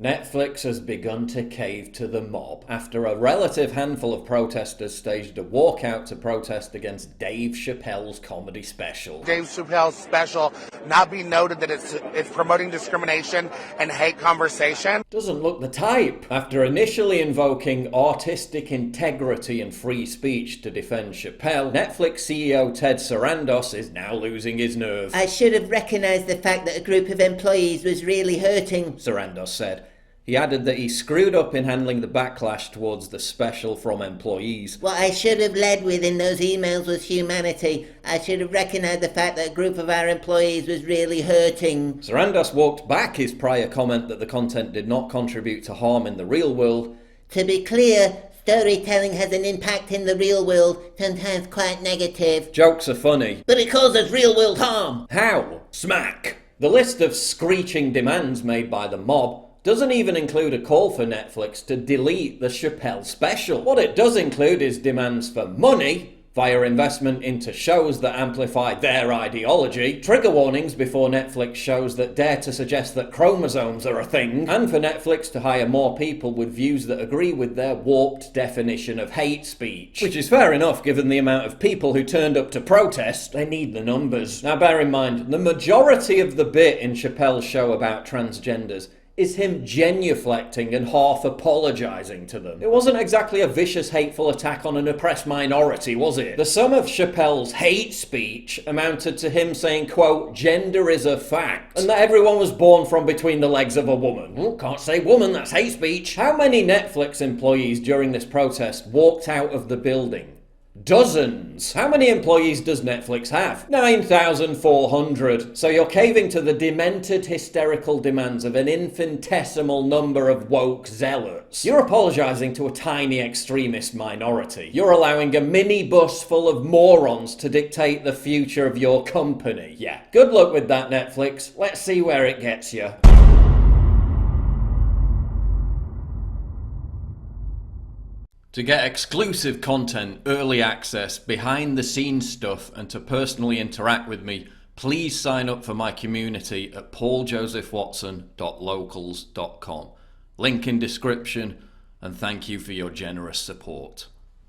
Netflix has begun to cave to the mob after a relative handful of protesters staged a walkout to protest against Dave Chappelle's comedy special. Dave Chappelle's special not be noted that it's promoting discrimination and hate conversation. Doesn't look the type. After initially invoking artistic integrity and free speech to defend Chappelle, Netflix CEO Ted Sarandos is now losing his nerve. I should have recognised the fact that a group of employees was really hurting, Sarandos said. He added that he screwed up in handling the backlash towards the special from employees. What I should have led with in those emails was humanity. I should have recognised the fact that a group of our employees was really hurting. Sarandos walked back his prior comment that the content did not contribute to harm in the real world. To be clear, storytelling has an impact in the real world, sometimes quite negative. Jokes are funny, but it causes real world harm. How? Smack! The list of screeching demands made by the mob doesn't even include a call for Netflix to delete the Chappelle special. What it does include is demands for money via investment into shows that amplify their ideology, trigger warnings before Netflix shows that dare to suggest that chromosomes are a thing, and for Netflix to hire more people with views that agree with their warped definition of hate speech. Which is fair enough given the amount of people who turned up to protest. They need the numbers. Now bear in mind, the majority of the bit in Chappelle's show about transgenders is him genuflecting and half apologising to them. It wasn't exactly a vicious, hateful attack on an oppressed minority, was it? The sum of Chappelle's hate speech amounted to him saying, quote, "Gender is a fact," and that everyone was born from between the legs of a woman. Oh, can't say woman, that's hate speech. How many Netflix employees during this protest walked out of the building? Dozens. How many employees does Netflix have? 9,400. So you're caving to the demented, hysterical demands of an infinitesimal number of woke zealots. You're apologising to a tiny extremist minority. You're allowing a minibus full of morons to dictate the future of your company. Yeah, good luck with that, Netflix. Let's see where it gets you. To get exclusive content, early access, behind-the-scenes stuff, and to personally interact with me, please sign up for my community at pauljosephwatson.locals.com. Link in description, and thank you for your generous support.